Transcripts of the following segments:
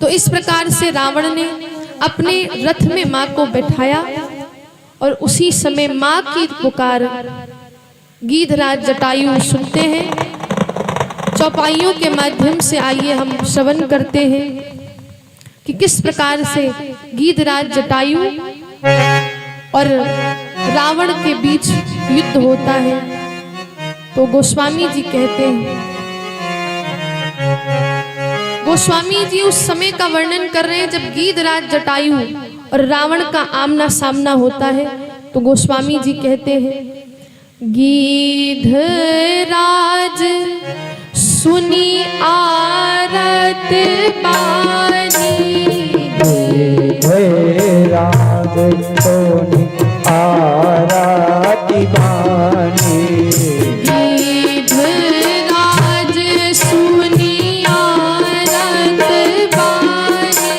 तो इस प्रकार से रावण ने अपने रथ में मां को बैठाया और उसी समय मां की पुकार गीधराज जटायु सुनते हैं। चौपाइयों के माध्यम से आइए हम श्रवण करते हैं कि किस प्रकार से गीधराज जटायु और रावण के बीच युद्ध होता है। तो गोस्वामी जी कहते हैं, गोस्वामी जी उस समय का वर्णन कर रहे हैं जब गीधराज जटायु और रावण का आमना सामना होता है। तो गोस्वामी जी कहते हैं, गीधराज सुनी आरत बानी, गीधराज सुनी आरत बानी, गीधराज सुनी आरत बानी,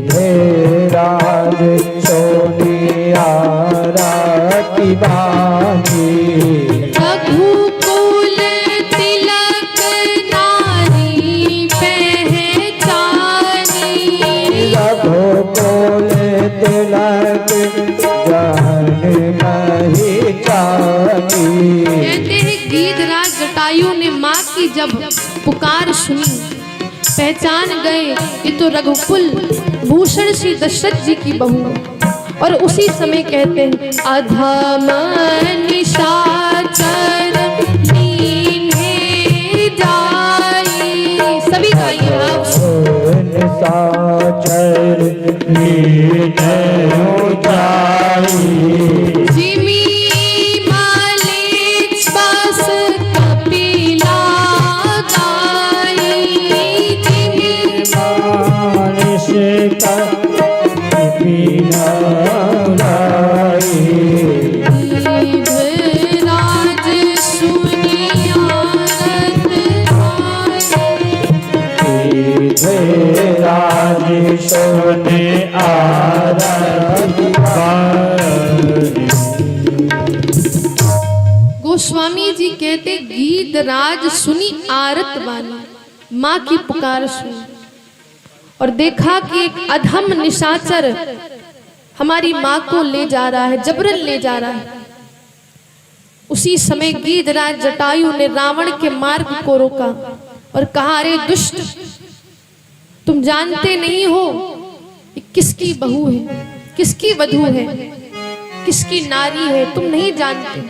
गीधराज सुनी आरत बानी, रघुकुल तिलक नारी पहचानी, रघुकुल तिलक जान नहीं जानी। कहते हैं गीधराज जटायु ने माँ की जब पुकार सुनी, पहचान गए ये तो रघुकुल भूषण श्री दशरथ जी की बहू। और उसी समय कहते हैं, अधम निशाचर लीन्हे जाई। सभी गाइए आप। निशाचर लीन्हे जाई, जिमी मालिक बस कपिला गाई, जिमी मानिस का बिना लाई, गीधराज सुनी आरत गीधराज सुनी आरत बानी। गोस्वामी जी कहते गीधराज सुनी आरत बानी, माँ की पुकार सुनी और देखा कि एक अधम निशाचर हमारी माँ को ले जा रहा है, जबरन ले जा रहा है। उसी समय गीधराज जटायु ने रावण के मार्ग को रोका और कहा, अरे दुष्ट, तुम जानते नहीं हो कि किसकी बहू है, किसकी वधू है, किसकी नारी है, तुम नहीं जानते।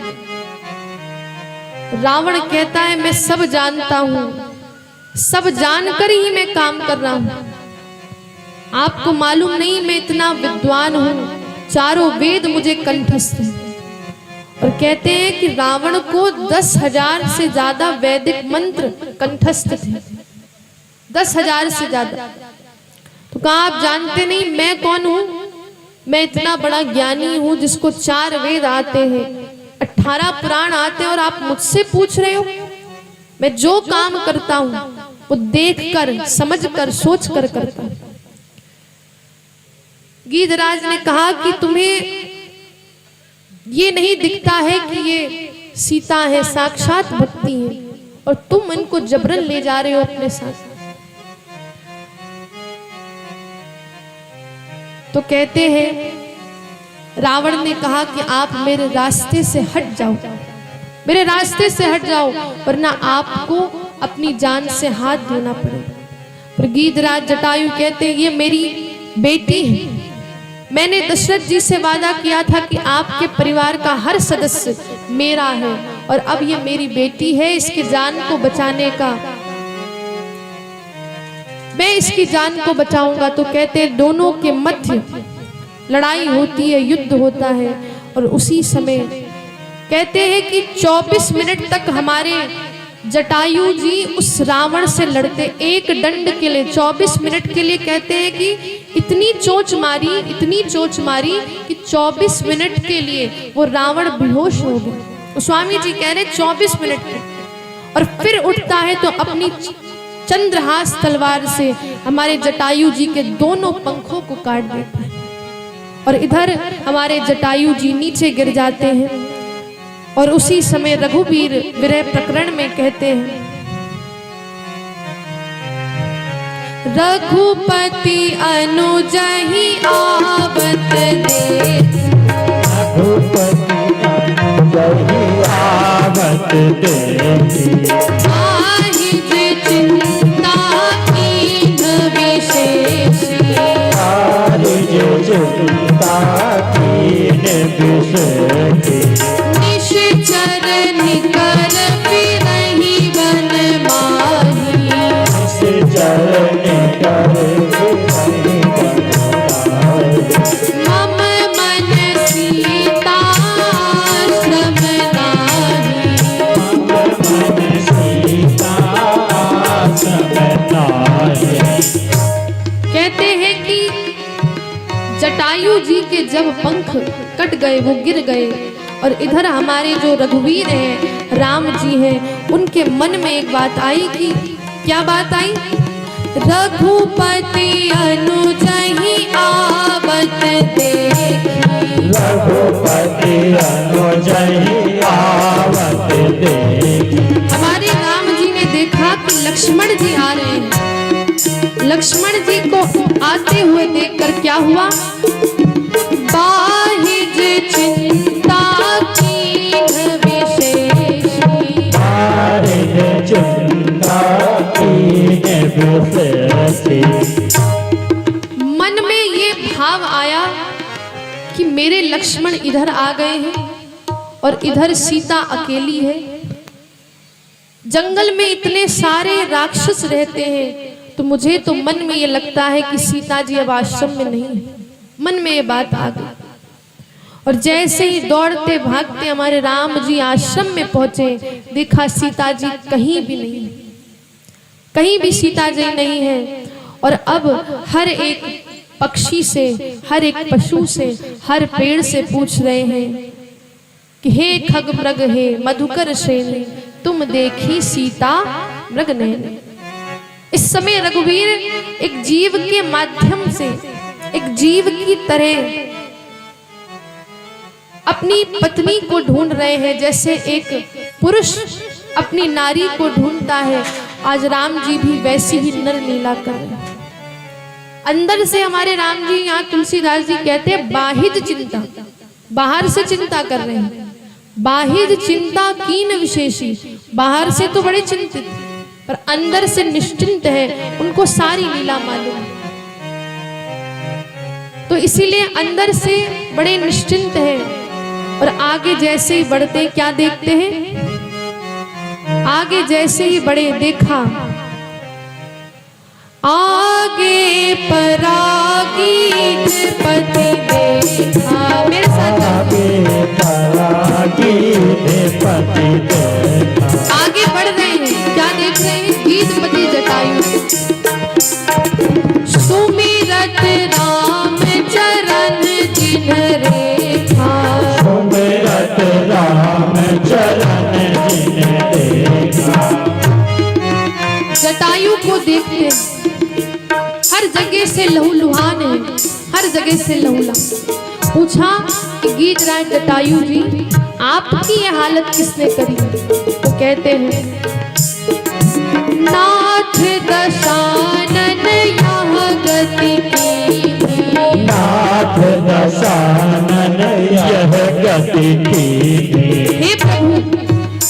रावण कहता है, मैं सब जानता हूं, सब जानकर ही मैं काम कर रहा हूं। आपको मालूम नहीं मैं इतना विद्वान हूं, चारों वेद मुझे कंठस्थ हैं। और कहते हैं कि रावण को 10,000 से ज्यादा वैदिक मंत्र कंठस्थ थे, 10,000 से ज्यादा। तो कहा, आप जानते नहीं मैं कौन हूं? मैं इतना बड़ा ज्ञानी हूं जिसको 4 वेद आते हैं, 18 पुराण आते हैं, और आप मुझसे पूछ रहे हो? मैं जो काम करता हूं वो देखकर, समझकर, सोचकर करता हूं। गीधराज ने कहा कि तुम्हें ये नहीं दिखता है कि ये सीता है, साक्षात भक्ति है, और तुम इनको जबरन ले जा रहे हो अपने साथ। तो कहते हैं, रावण ने कहा कि आप मेरे रास्ते से हट जाओ, मेरे रास्ते से हट जाओ, वरना आपको अपनी जान से हाथ धोना पड़ेगा। पर गीधराज जटायु कहते हैं, ये मेरी बेटी है, मैंने दशरथ जी से वादा किया था कि आपके परिवार का हर सदस्य मेरा है, और अब ये मेरी बेटी है, इसकी जान को बचाने का मैं इसकी जान को बचाऊंगा। तो कहते हैं, दोनों के मध्य लड़ाई होती है, युद्ध होता है। और उसी समय कहते हैं कि 24 मिनट तक हमारे जटायु जी उस रावण से लड़ते, एक दंड के लिए 24 मिनट के लिए। कहते हैं कि इतनी चोंच मारी, इतनी चोंच मारी कि 24 मिनट के लिए वो रावण बेहोश हो गया। स्वामी जी कह रहे 24 मिनट के, और फिर उठता है तो अपनी चंद्रहास तलवार से हमारे जटायु जी के दोनों पंखों को काट देता है, और इधर हमारे जटायु जी नीचे गिर जाते हैं। और उसी समय रघुवीर विरह प्रकरण में कहते हैं, रघुपति अनुज ही आवत देख। रघुपति अनुज ही आवत देखी। आहिज चिंता कीन्ह विशेषी। आहिज चिंता कीन्ह विशेषी। निश्चर निकर फिरहि वन माही। निश्चर निकर फिरहि वन माही। मम मन सीता श्रम नाही। मन सीता श्रम नाही। कहते हैं कि जटायु जी के जब पंख कट गए, वो गिर गए, और इधर हमारे जो रघुवीर हैं, राम जी हैं, उनके मन में एक बात आई कि क्या बात आई? रघुपति अनुज ही आवत देखी। रघुपति अनुज ही आवत देखी। हमारे राम जी ने देखा कि लक्ष्मण जी आ रहे हैं। लक्ष्मण जी को आते हुए देखकर क्या हुआ? बाहिज चिंता कीन्ह विशेषी। बाहिज चिंता कीन्ह विशेषी। मन में ये भाव आया कि मेरे लक्ष्मण इधर आ गए हैं और इधर सीता अकेली है। जंगल में इतने सारे राक्षस रहते हैं, तो मुझे तो मन में ये लगता है कि सीता जी अब आश्रम में नहीं है। मन में ये बात आ गई, और जैसे ही दौड़ते भागते हमारे राम जी आश्रम में पहुंचे, देखा सीता जी कहीं भी नहीं, कहीं भी सीता जी नहीं है। और अब हर एक पक्षी से, हर एक पशु से, हर पेड़ से पूछ रहे हैं कि हे खग मृग हे मधुकर श्रेणी, तुम देखी सीता मृग नैन। इस समय रघुवीर एक जीव के माध्यम से, एक जीव की तरह अपनी पत्नी को ढूंढ रहे हैं, जैसे एक पुरुष अपनी नारी को ढूंढता है। आज राम जी भी वैसी ही नर लीला कर रहे हैं। अंदर से हमारे राम जी, यहाँ तुलसीदास जी कहते हैं बाहिज चिंता, बाहर से चिंता कर रहे हैं। बाहिज चिंता कीन्ह विशेषी, बाहर से तो बड़े चिंतित पर अंदर से निश्चिंत है, उनको सारी लीला मालूम है। तो इसीलिए अंदर से बड़े निश्चिंत है। और आगे जैसे ही बढ़ते क्या देखते हैं? आगे जैसे ही बड़े देखा, आगे परागीत पति देखा। मेरे साथ आगे परागीत पति देखा। आगे बढ़ रहे हैं, क्या देख रहे हैं? गीतपति जटायु सुमिरत राम चरण जिन्ह रेखा। सुमिरत राम चरण जिन्ह देखा। जटायु को देखते हर जगह से लहूलुहान है, हर जगह से लहूलुहान। पूछा कि गीतराज जटायु जी, आपकी ये हालत किसने करी? तो कहते हैं नाथ दशानन यह गति की। नाथ दशानन यह गति की। हे प्रभु,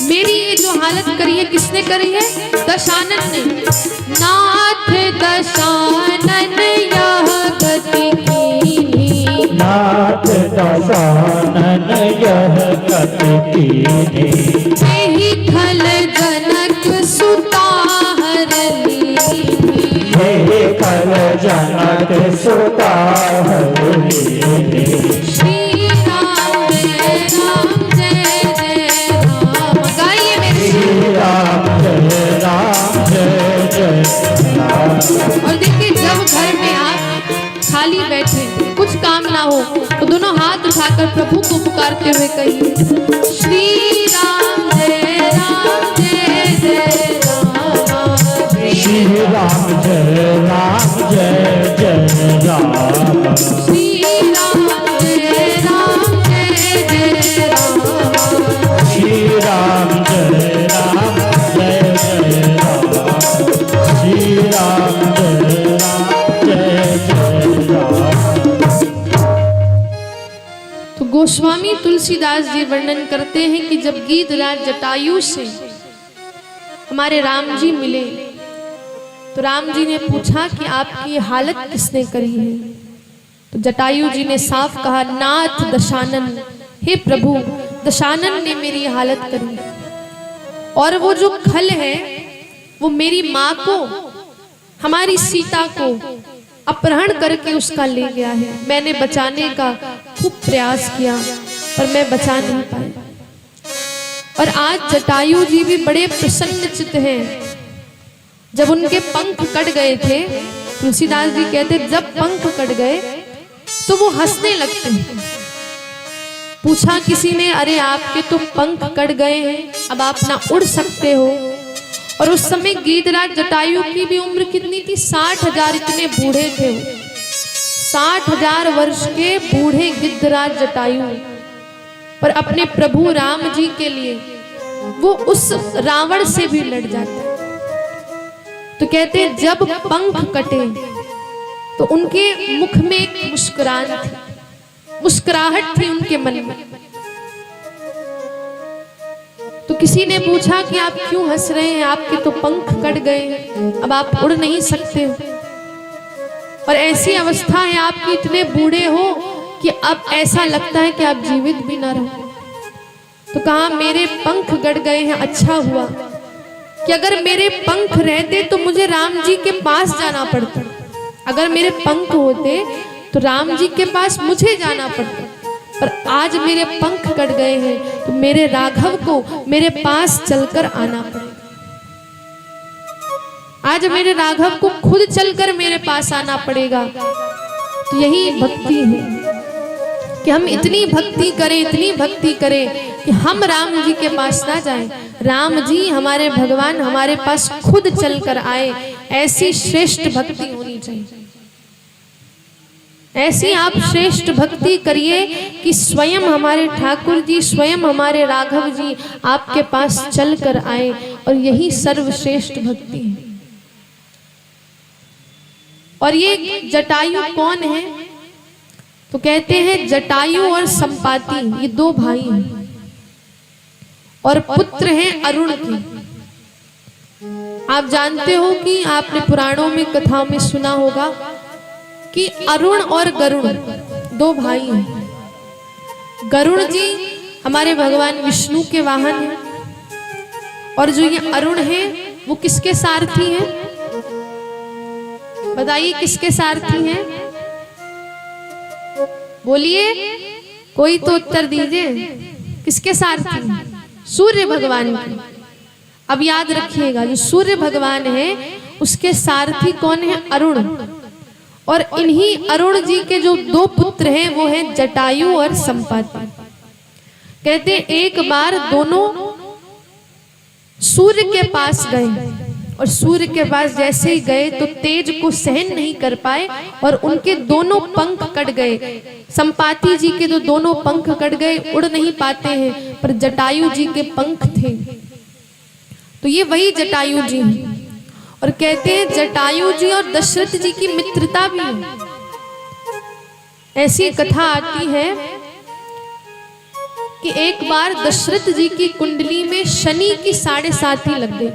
मेरी ये जो हालत करी है किसने करी है? दशानन ने। नाथ दशानन यह गति की। नाथ दशानन यह गति की। यही खल जनक सुता हरली। हे खल जनक सुता हरली। श्री राम जय राम जय जय राम। गाइए मेरे श्री राम जय राम जय जय राम। और देखिए, जब घर में आप खाली बैठे, कुछ काम ना हो, तो दोनों हाथ उठाकर प्रभु को पुकारते हुए कहिए श्री राम जय राम जय जय राम। श्री राम जय राम जय जय राम। श्री राम जय राम जय जय राम। श्री राम जय राम जय जय राम। श्री राम जय स्वामी तुलसीदास जी वर्णन करते हैं कि जब गीधराज जटायु से हमारे राम जी मिले तो राम जी ने पूछा कि आपकी हालत किसने करी है। तो जटायु जी ने साफ कहा, नाथ दशानन, हे प्रभु दशानन ने मेरी हालत करी, और वो जो खल है वो मेरी माँ को, हमारी सीता को अपहरण करके उसका ले गया है। मैंने बचाने का खूब प्रयास किया पर मैं बचा नहीं पाया। और आज जटायु जी भी बड़े प्रसन्न चित्त हैं। जब उनके पंख कट गए थे, तुलसीदास जी कहते जब पंख कट गए तो वो हंसने लगते हैं। पूछा किसी ने, अरे आपके तो पंख कट गए हैं, अब आप ना उड़ सकते हो। और उस समय गीधराज जटायु की भी उम्र कितनी थी? 60,000, इतने बूढ़े थे वो। 60,000 वर्ष के बूढ़े गिद्धराज जटायु, पर अपने प्रभु राम जी के लिए वो उस रावण से भी लड़ जाता है। तो कहते हैं जब पंख कटे तो उनके मुख में एक मुस्कुराहट थी उनके मन में। तो किसी ने पूछा कि आप क्यों हंस रहे हैं, आपके तो पंख कट गए, अब आप उड़ नहीं सकते हो, और ऐसी अवस्था है आपकी, इतने बूढ़े हो कि अब ऐसा लगता है कि आप जीवित भी ना रहो। तो कहा मेरे पंख कट गए हैं, अच्छा हुआ कि अगर मेरे पंख रहते तो मुझे राम जी के पास जाना पड़ता। अगर मेरे पंख होते तो राम जी के पास मुझे जाना पड़ता, पर आज मेरे पंख कट गए हैं तो मेरे राघव को मेरे पास चलकर आना पड़ेगा। आज मेरे राघव को खुद चलकर मेरे पास आना पड़ेगा। तो यही भक्ति है कि हम इतनी भक्ति करें कि हम राम जी के पास ना जाएं, राम जी हमारे भगवान हमारे पास खुद चलकर आए। ऐसी श्रेष्ठ भक्ति होनी चाहिए। ऐसी आप श्रेष्ठ भक्ति करिए कि स्वयं हमारे ठाकुर जी, स्वयं हमारे राघव जी आपके पास चलकर आए, और यही सर्वश्रेष्ठ भक्ति है। और ये जटायु कौन है? तो कहते हैं जटायु और संपाति ये दो भाई हैं, और पुत्र हैं अरुण के। आप जानते हो कि आपने पुराणों में कथाओं में सुना होगा कि अरुण और गरुड़ दो भाई हैं। गरुड़ जी हमारे भगवान विष्णु के वाहन हैं, और जो ये अरुण है वो किसके सारथी हैं? बताइए किसके सारथी हैं? बोलिए, कोई तो उत्तर दीजिए। किसके सारथी हैं? सूर्य भगवान के। अब याद रखिएगा, जो सूर्य भगवान है उसके सारथी कौन है? अरुण। और इन्हीं अरुण जी के जो दो पुत्र हैं वो हैं जटायु और संपाति। कहते एक बार दोनों सूर्य के पास गए, और सूर्य के पास जैसे ही गए तो तेज को सहन नहीं कर पाए और उनके दोनों पंख कट गए। संपाति जी के तो दोनों पंख कट गए, उड़ नहीं पाते हैं, पर जटायु जी के पंख थे। तो ये वही जटायु जी हैं। और कहते हैं जटायु जी और दशरथ जी की मित्रता भी है। ऐसी कथा आती है कि एक बार दशरथ जी की कुंडली में शनि की 7.5 लग गई।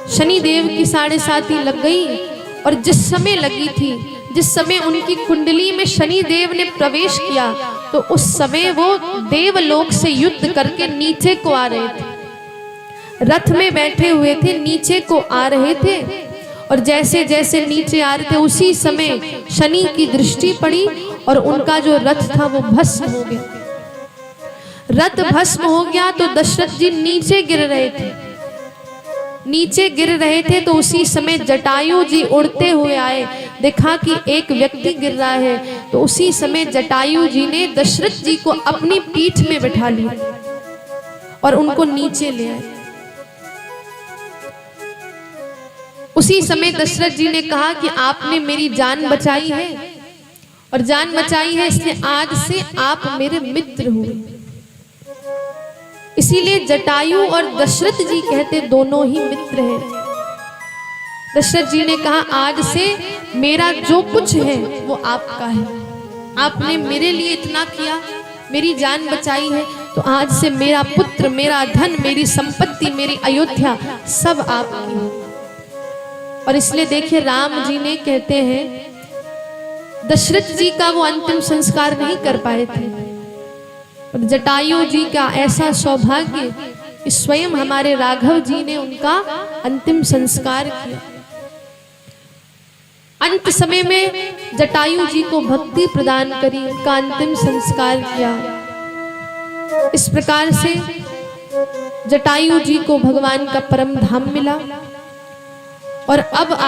शनि देव की 7.5 लग गई, और जिस समय लगी थी, जिस समय उनकी कुंडली में शनि देव ने प्रवेश किया, तो उस समय वो देवलोक से युद्ध करके नीचे को आ रहे थे। रथ में बैठे हुए थे, नीचे को आ रहे थे, और जैसे जैसे नीचे आ रहे थे उसी समय शनि की दृष्टि पड़ी और उनका जो रथ था वो भस्म हो गया। रथ भस्म हो गया तो दशरथ जी नीचे गिर रहे थे। तो उसी समय जटायु जी उड़ते हुए आए, देखा कि एक व्यक्ति गिर रहा है, तो उसी समय जटायु जी ने दशरथ जी को अपनी पीठ में बैठा लिया और उनको नीचे ले आए। उसी समय दशरथ जी ने कहा कि आपने मेरी जान बचाई है, और जान बचाई है इसलिए आज से आप मेरे मित्र हुए। इसीलिए जटायु और दशरथ जी कहते दोनों ही मित्र हैं। दशरथ जी ने कहा आज से मेरा जो कुछ है वो आपका है। आपने मेरे लिए इतना किया मेरी जान बचाई है, तो आज से मेरा पुत्र, मेरा धन, मेरी संपत्ति, मेरी अयोध्या सब आपकी है। और इसलिए देखिए राम जी ने कहते हैं दशरथ जी का वो अंतिम संस्कार नहीं कर पाए थे, पर जटायु जी का ऐसा सौभाग्य कि स्वयं हमारे राघव जी ने उनका अंतिम संस्कार किया। अंत समय में जटायु जी को भक्ति प्रदान करी, उनका अंतिम संस्कार किया। इस प्रकार से जटायु जी को भगवान का परम धाम मिला। और अब